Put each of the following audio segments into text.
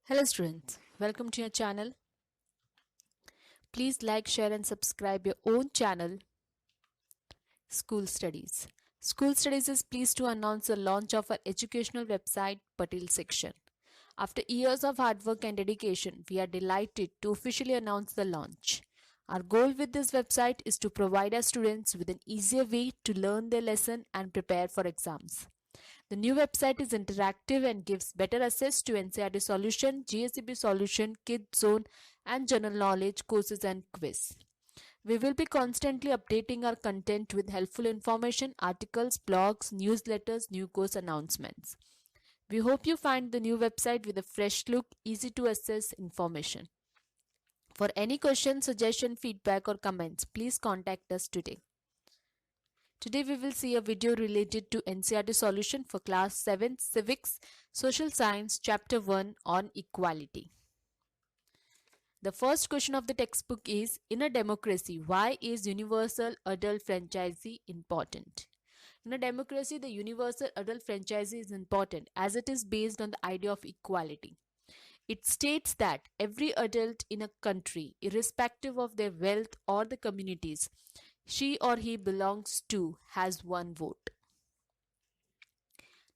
Hello students, welcome to your channel. Please like, share and subscribe your own channel, School Studies. School Studies is pleased to announce the launch of our educational website, Patil Section. After years of hard work and dedication, we are delighted to officially announce the launch. Our goal with this website is to provide our students with an easier way to learn their lesson and prepare for exams. The new website is interactive and gives better access to NCERT solution, GSEB solution, Kids Zone, and general knowledge courses and quiz. We will be constantly updating our content with helpful information, articles, blogs, newsletters, new course announcements. We hope you find the new website with a fresh look, easy to access information. For any question, suggestion, feedback or comments, please contact us today. Today we will see a video related to NCERT solution for class 7 Civics Social Science chapter 1 on equality. The first question of the textbook is, in a democracy, why is universal adult franchisee important? In a democracy, the universal adult franchisee is important as it is based on the idea of equality. It states that every adult in a country, irrespective of their wealth or the communities she or he belongs to, has one vote.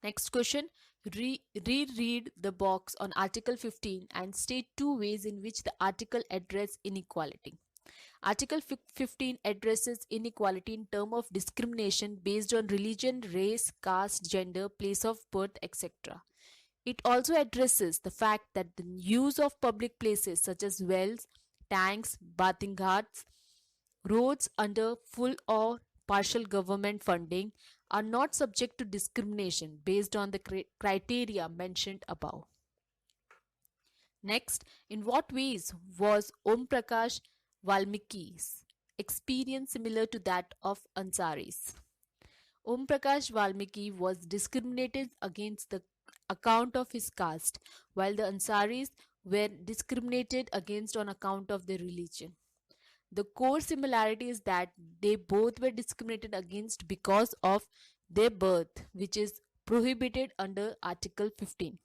Next question. Reread the box on Article 15 and state two ways in which the article addresses inequality. Article 15 addresses inequality in terms of discrimination based on religion, race, caste, gender, place of birth, etc. It also addresses the fact that the use of public places such as wells, tanks, bathing ghats, roads under full or partial government funding are not subject to discrimination based on the criteria mentioned above. Next, in what ways was Om Prakash Valmiki's experience similar to that of Ansaris? Om Prakash Valmiki was discriminated against the account of his caste, while the Ansaris were discriminated against on account of their religion. The core similarity is that they both were discriminated against because of their birth, which is prohibited under Article 15.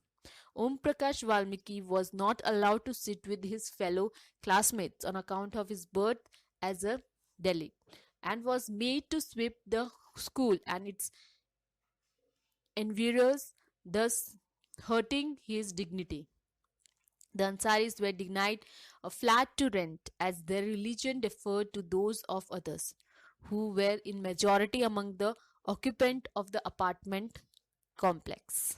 Om Prakash Valmiki was not allowed to sit with his fellow classmates on account of his birth as a Dalit and was made to sweep the school and its environs, thus hurting his dignity. The Ansaris were denied a flat to rent as their religion differed to those of others, who were in majority among the occupant of the apartment complex.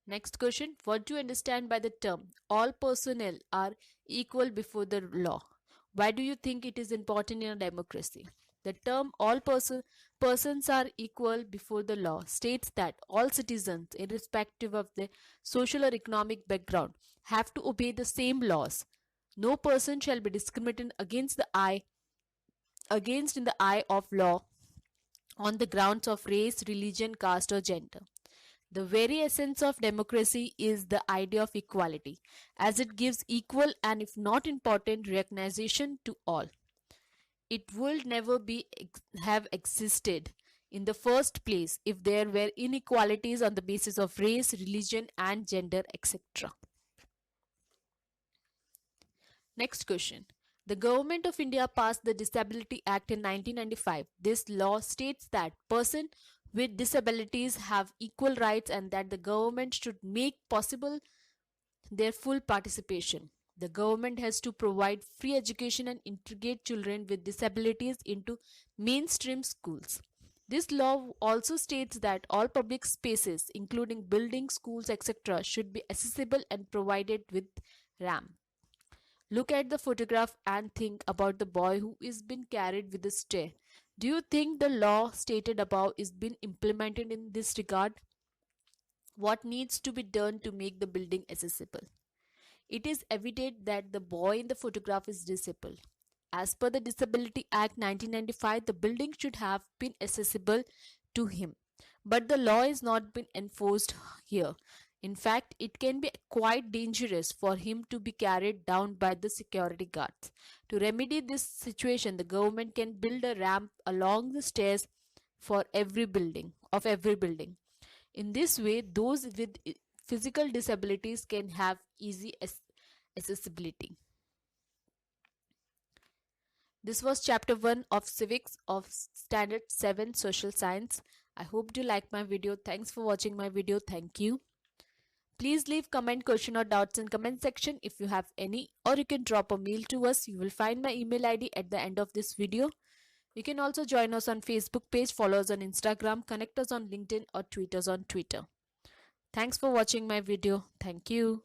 Next question. What do you understand by the term all personnel are equal before the law? Why do you think it is important in a democracy? The term all persons are equal before the law states that all citizens, irrespective of their social or economic background, have to obey the same laws. No person shall be discriminated against in the eye of law on the grounds of race, religion, caste, or gender. The very essence of democracy is the idea of equality, as it gives equal and, if not important, recognition to all. It would never have existed in the first place if there were inequalities on the basis of race, religion, and gender, etc. Next question. The Government of India passed the Disability Act in 1995. This law states that persons with disabilities have equal rights and that the government should make possible their full participation. The government has to provide free education and integrate children with disabilities into mainstream schools. This law also states that all public spaces, including buildings, schools, etc., should be accessible and provided with ramp. Look at the photograph and think about the boy who is being carried with a stair. Do you think the law stated above is being implemented in this regard? What needs to be done to make the building accessible? It is evident that the boy in the photograph is disabled. As per the Disability Act 1995, the building should have been accessible to him. But the law is not been enforced here. In fact, it can be quite dangerous for him to be carried down by the security guards. To remedy this situation, the government can build a ramp along the stairs for every building. In this way, those with physical disabilities can have easy accessibility. This was chapter 1 of civics of standard 7 social science. I hope you like my video. Thanks for watching my video. Thank you. Please leave comment, question or doubts in comment section if you have any, or you can drop a mail to us. You will find my email ID at the end of this video. You can also join us on Facebook page, follow us on Instagram, connect us on LinkedIn or tweet us on Twitter. Thanks for watching my video. Thank you.